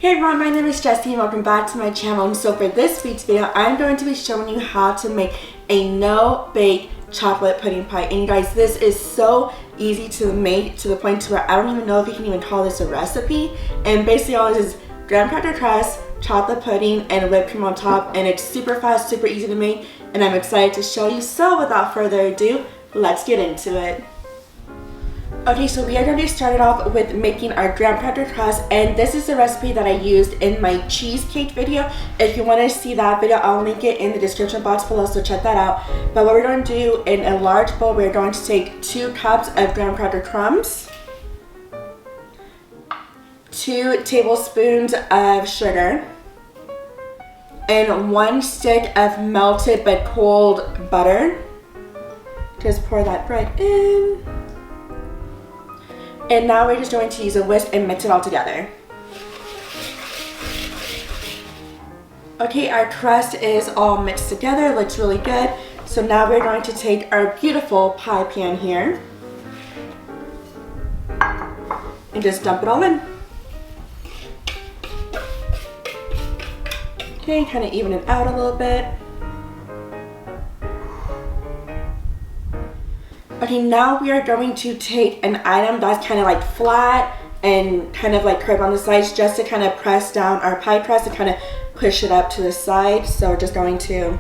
Hey everyone, my name is Jessie and welcome back to my channel. And so for this week's video, I'm going to be showing you how to make a no-bake chocolate pudding pie. And you guys, this is so easy to make to the point where I don't even know if you can even call this a recipe. And basically all this is graham cracker crust, chocolate pudding, and whipped cream on top. And it's super fast, super easy to make, and I'm excited to show you. So without further ado, let's get into it. Okay, so we are going to start off with making our graham cracker crust, and this is the recipe that I used in my cheesecake video. If you want to see that video, I'll link it in the description box below, so check that out. But what we're going to do, in a large bowl, we're going to take 2 cups of graham cracker crumbs, 2 tablespoons of sugar, and 1 stick of melted but cold butter. Just pour that right in. And now we're just going to use a whisk and mix it all together. Okay, our crust is all mixed together, looks really good. So now we're going to take our beautiful pie pan here and just dump it all in. Okay, kind of even it out a little bit. Okay, now we are going to take an item that's kind of like flat and kind of like curved on the sides, just to kind of press down our pie crust and kind of push it up to the side. So we're just going to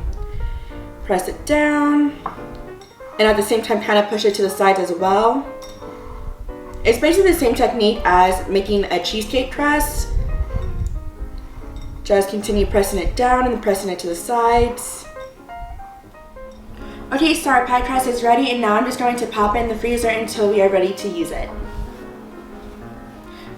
press it down and at the same time kind of push it to the sides as well. It's basically the same technique as making a cheesecake crust. Just continue pressing it down and pressing it to the sides. Okay, so our pie crust is ready, and now I'm just going to pop it in the freezer until we are ready to use it.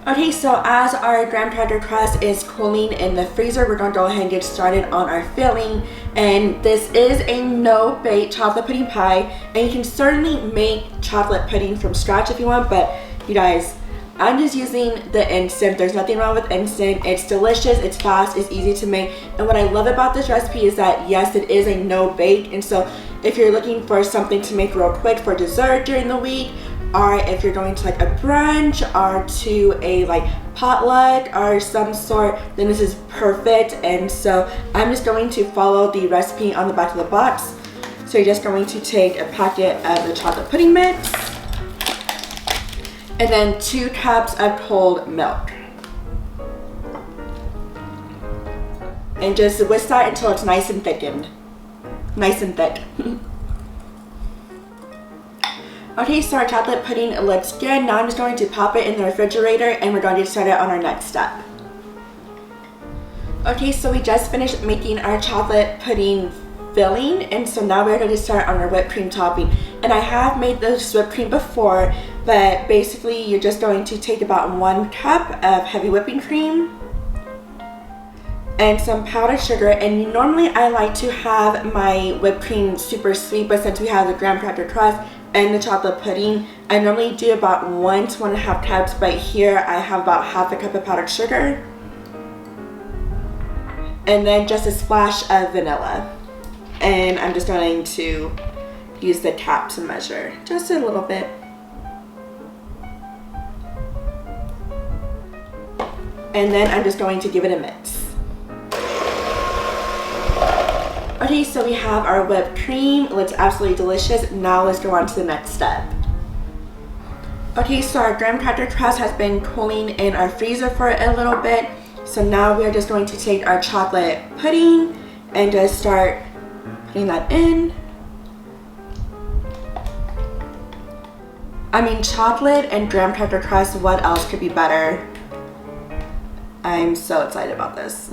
Okay, so as our graham cracker crust is cooling in the freezer, we're going to go ahead and get started on our filling. And this is a no-bake chocolate pudding pie, and you can certainly make chocolate pudding from scratch if you want, but you guys, I'm just using the instant. There's nothing wrong with instant. It's delicious, it's fast, it's easy to make. And what I love about this recipe is that yes, it is a no-bake, and so if you're looking for something to make real quick for dessert during the week, or if you're going to like a brunch or to a like potluck or some sort, then this is perfect. And so I'm just going to follow the recipe on the back of the box. So you're just going to take a packet of the chocolate pudding mix and then 2 cups of cold milk. And just whisk that until it's nice and thickened. Nice and thick. Okay, so our chocolate pudding looks good. Now I'm just going to pop it in the refrigerator and we're going to get started on our next step. Okay, so we just finished making our chocolate pudding filling, and so now we're going to start on our whipped cream topping. And I have made this whipped cream before, but basically you're just going to take about 1 cup of heavy whipping cream and some powdered sugar. And normally I like to have my whipped cream super sweet, but since we have the graham cracker crust and the chocolate pudding, I normally do about 1 to 1.5 cups, but here I have about ½ a cup of powdered sugar and then just a splash of vanilla. And I'm just going to use the cap to measure just a little bit. And then I'm just going to give it a mix. Okay, so we have our whipped cream. It looks absolutely delicious. Now let's go on to the next step. Okay, so our graham cracker crust has been cooling in our freezer for a little bit. So now we are just going to take our chocolate pudding and just start putting that in. I mean, chocolate and graham cracker crust, what else could be better? I'm so excited about this.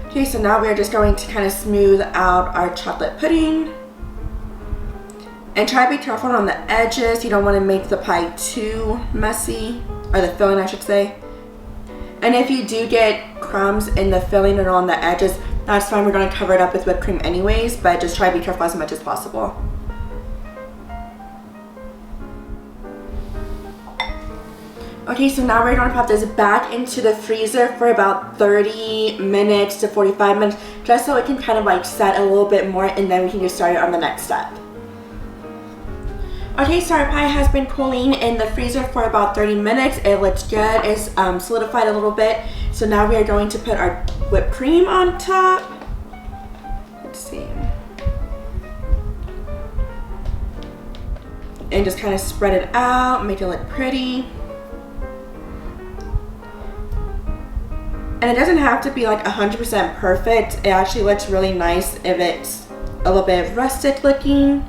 Okay, so now we're just going to kind of smooth out our chocolate pudding. And try to be careful on the edges. You don't want to make the pie too messy, or the filling I should say. And if you do get crumbs in the filling or on the edges, that's fine. We're going to cover it up with whipped cream anyways, but just try to be careful as much as possible. Okay, so now we're going to pop this back into the freezer for about 30 minutes to 45 minutes, just so it can kind of like set a little bit more, and then we can get started on the next step. Okay, so our pie has been cooling in the freezer for about 30 minutes. It looks good. It's solidified a little bit. So now we are going to put our whipped cream on top. Let's see. And just kind of spread it out, make it look pretty. And it doesn't have to be like 100% perfect. It actually looks really nice if it's a little bit rustic looking.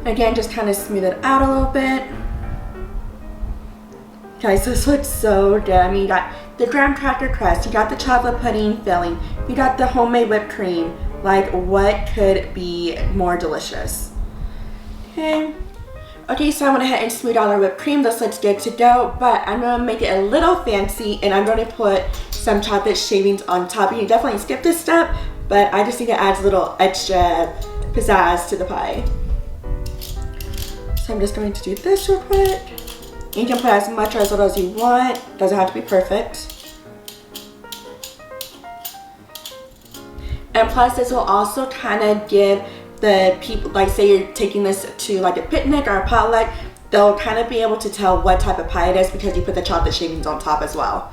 Again, just kind of smooth it out a little bit. Guys, this looks so good. I mean, you got the graham cracker crust, you got the chocolate pudding filling, you got the homemade whipped cream. Like, what could be more delicious? Okay, so I went ahead and smoothed out our whipped cream. This looks good to go, but I'm gonna make it a little fancy and I'm gonna put some chocolate shavings on top. You can definitely skip this step, but I just think it adds a little extra pizzazz to the pie. So I'm just going to do this real quick. You can put as much or as little as you want. Doesn't have to be perfect. And plus this will also kind of give the people, like say you're taking this to like a picnic or a potluck, they'll kind of be able to tell what type of pie it is because you put the chocolate shavings on top as well.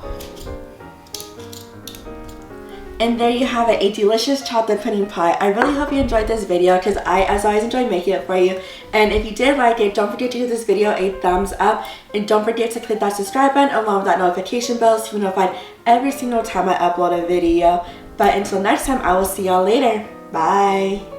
And there you have it, a delicious chocolate pudding pie. I really hope you enjoyed this video because I, as always, enjoy making it for you. And if you did like it, don't forget to give this video a thumbs up. And don't forget to click that subscribe button along with that notification bell so you're notified every single time I upload a video. But until next time, I will see y'all later. Bye.